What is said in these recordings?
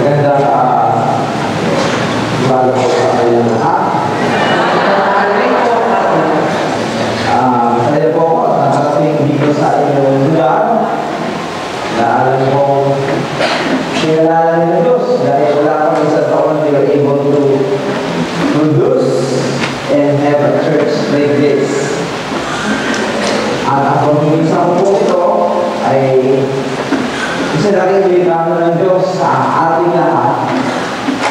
Magandang umaga po sa kanyang lahat. Masaya po ako at nakarating dito sa inyong lugar na alam kong sinalala ng Diyos dahil wala pang isang taon they were able to produce and have a church like this. At ang pag-iisang po ito ay isa na rin regalo ng Diyos sa ating lahat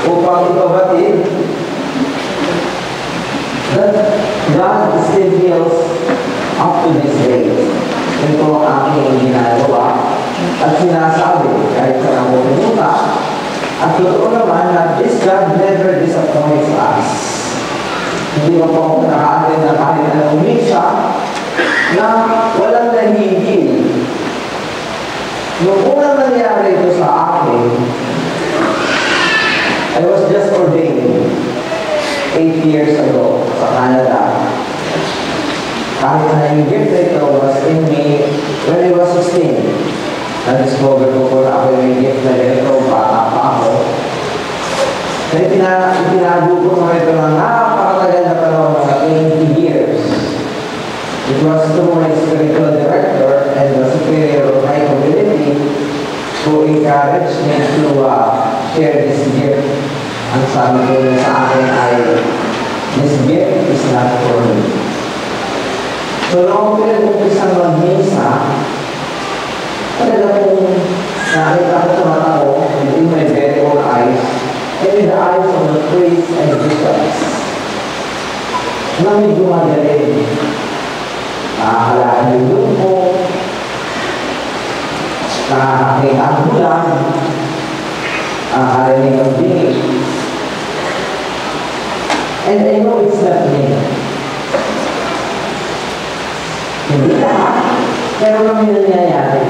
upang ipabatid that God still heals up to this day. Ito ang aking ginagawa at sinasabi kahit sa namupunta. At totoo naman na this God never disappoints us. Hindi mo po ako nakaatin na kahit anong misa na walang nahihil. Nung unang nangyari ito sa akin, I was just ordained 8 years ago sa Canada. Kahit na yung gift na ito was in me when I was 16. Na-discover ko po na ako yung gift na ito, bata pa ako. Kaya itinago ko na ito ng napakatagal na panahon, mga 20 years. It was through my spiritual director and the superior of my community who encouraged me to share this gift. Ang sabi ko na sa akin ay, this gift is not for me. So, noong pinag-umpisang mag-misa, talaga kong nakita ko sa mata ko, within my very own eyes, and in the eyes of the priests and bishops, na may gumagaling. Nakakalaan yung lupo, nakakakita ang bulan, nakakarinig ang bingit. And I know it's not me. Hindi lahat, pero kami nangyayari.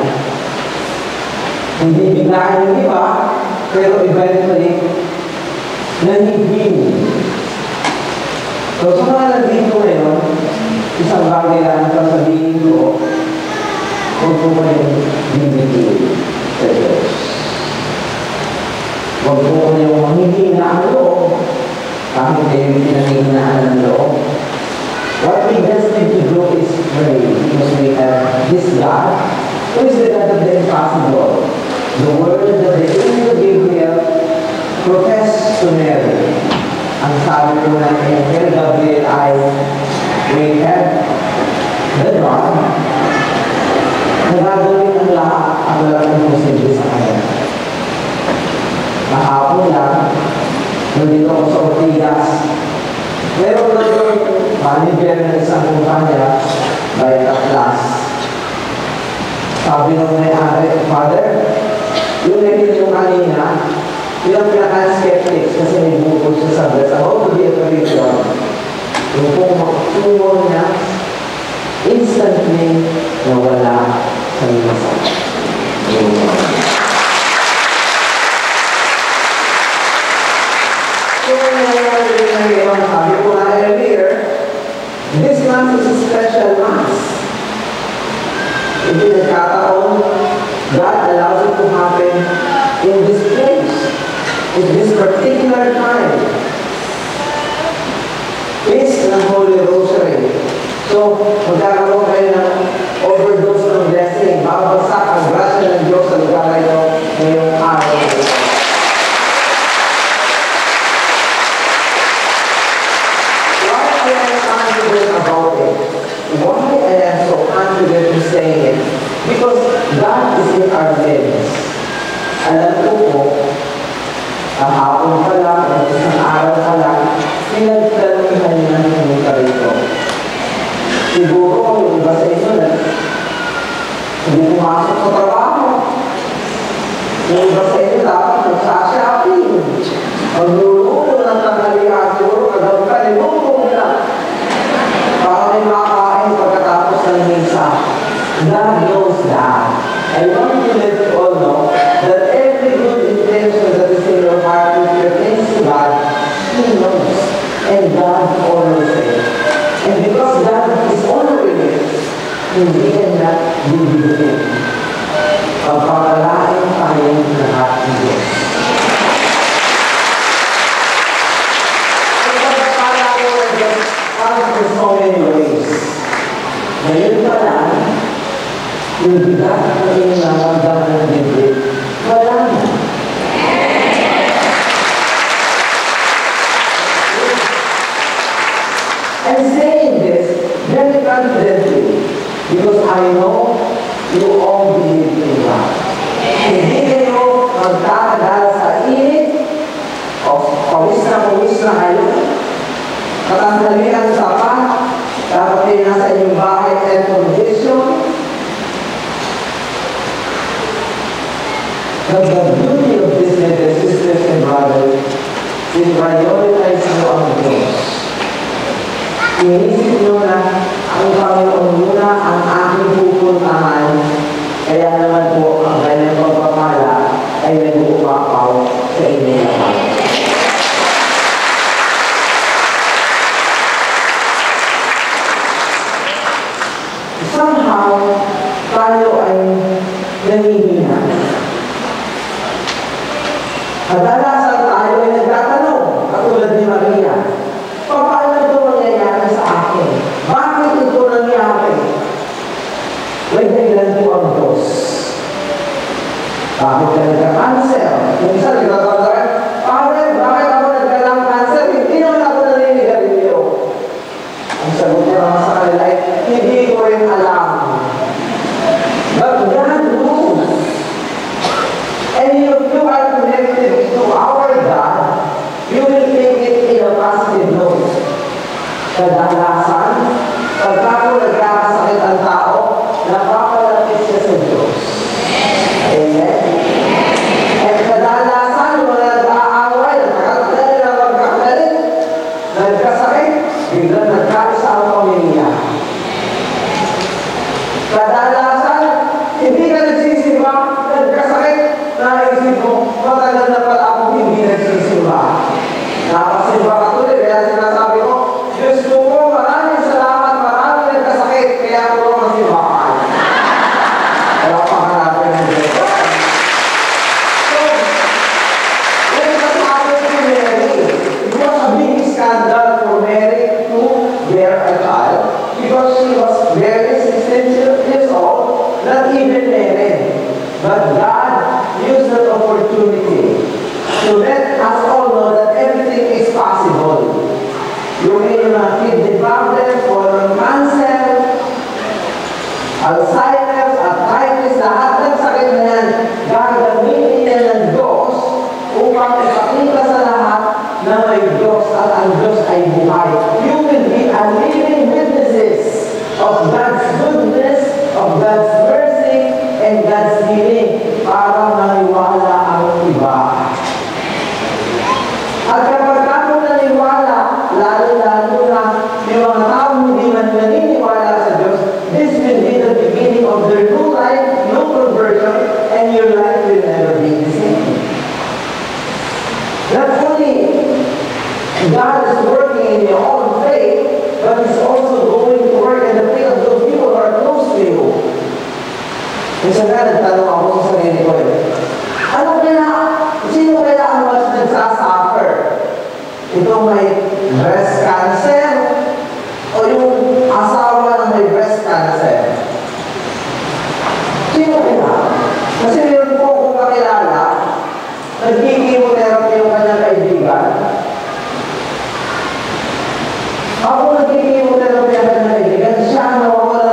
Hindi biglaan yung iba, pero eventually, nanibing. So, sa mga nandito ngayon, isang bagay lang ang sasabihin ko, huwag po kayong bibigil sa Diyos. Huwag po kayong manghihina ang loob, kahit kayo pinanghihinaan ng loob. What we just need to do is pray, because we have this God, who is the God of the impossible. The word that the angel Gabriel professed to Mary. Ang sabi ko na Angel Gabriel ay, we have the God na gagawin ang lahat ang walang imposible sa kanya. Nakapon lang, nandito ako sa Ortigas. Meron na yung manager ng isang kumpanya by Atlas. Sabi nung may-ari, Father, yung nakita yung kanina, yun ang pinaka-skeptics kasi may bukod siya sa verse about to be a Christian. Yung pong makatulong niya, instantly nawala sa misa. So, sabi ko na earlier, this Mass is a special Mass. Hindi nagkataon, God allows it to happen in this place, in this particular time. Feast ng Holy Rosary. So, magkakaroon kayo ng overdose ng blessing. Babagsak ang grasya ng Diyos sa lugar na ito ngayong araw. Why I am confident about it? Why I am so confident in saying it? Because God is in our midst. Alam ko po, kahapon pa lang, o isang araw pa lang, pinagtanungan niya ng pumunta rito. Siguro, yung iba sa inyo na, hindi pumasok sa trabaho. Yung iba sa inyo dapat nagsashopping. Magluluto ng tanghalian, siguro kagawin ka, niluto nila. Para may makakain pagkatapos ng misa. God knows that. I want you to let you all know that every good intention that is in your heart which pertains to God, He knows. And God honors it. And because God is honoring it, hindi ka na bibigyan. Pagpapalain tayo lahat ng Diyos. Ngayon pa lang, yung bigat na yung naramdaman ng dibdib, wala na. I'm saying this very confidently because I know you all believe in God. Hindi kayo magkakadala sa init o pawis na kayo. Katandalian sa pa, dapat kayo nasa inyong bahay air condition. But the beauty of this, my sisters and brothers, is prioritize mo ang Diyos. Inisip nyo na ang Panginoon muna ang aking pupuntahan, kaya naman po ang kanyang pagpapala ay nag-uumapaw sa inyo naman. Somehow, tayo ay nanihina. Kadalasan tayo ay nagtatanong, katulad ni Maria, paano ito nangyayari sa akin? Bakit ito nangyayari? May dahilan po ang Diyos. Bakit ka nagka-cancer? Yung isa, nagkakatakan, Father, bakit ako nagkalang cancer? Hindi naman ako naninigarilyo. Ang sagot ko naman sa kanila ay, hindi ko rin alam. But God knows. And if you are connected to our God, you will take it in a positive note. Kadalasan, pagka po nagkakasakit ang tao, napapalapit siya sa Diyos. Amen? At kadalasan, mga nag-aaway, nakakagalit na magkakalit, nagkasakit, biglang nagkaisa ang pamilya. Kadalasan, hindi ka nagsisimba, nagkasakit, naisip mo, matagal na pala ako hindi nagsisimba. Nakasimba ka tuloy, kaya sinasabi ko, Diyos ko po, maraming salamat, maraming nagkasakit, kaya ako masimbahan. Kaya pangalapin ng Diyos. So, when it was happened to Mary, it was a big scandal for Mary to bear a child because she was very 16 years old, not even married. But God used that opportunity to let us all know that everything is possible. Yung mga kidney problems, colon cancer, Alzheimer's, arthritis, lahat ng sakit na yan, gagamitin niya ng Diyos upang ipakita sa lahat na may Diyos at ang Diyos ay buhay. You will be a living witnesses of God's goodness, of God's mercy, and God's healing para maniwala ang iba. At kapag ako naniwala, lalo-lalo na yung mga tao hindi man naniniwala sa Diyos, this will be the beginning of their new life, new conversion, and your life will never be the same. Not only God is working in your own faith, but He's also going to work in the faith of those people who are close to you. Minsan nga, nagtanong ako sa sarili ko sino kaya ang mas nagsasuffer? Ito may breast cancer o yung asawa na may breast cancer? Sino kaya? Kasi meron po akong kakilala, nagkikimotherapy yung kanyang kaibigan. Ako nagkikimotherapy ang kanyang kaibigan, siya ang nawawala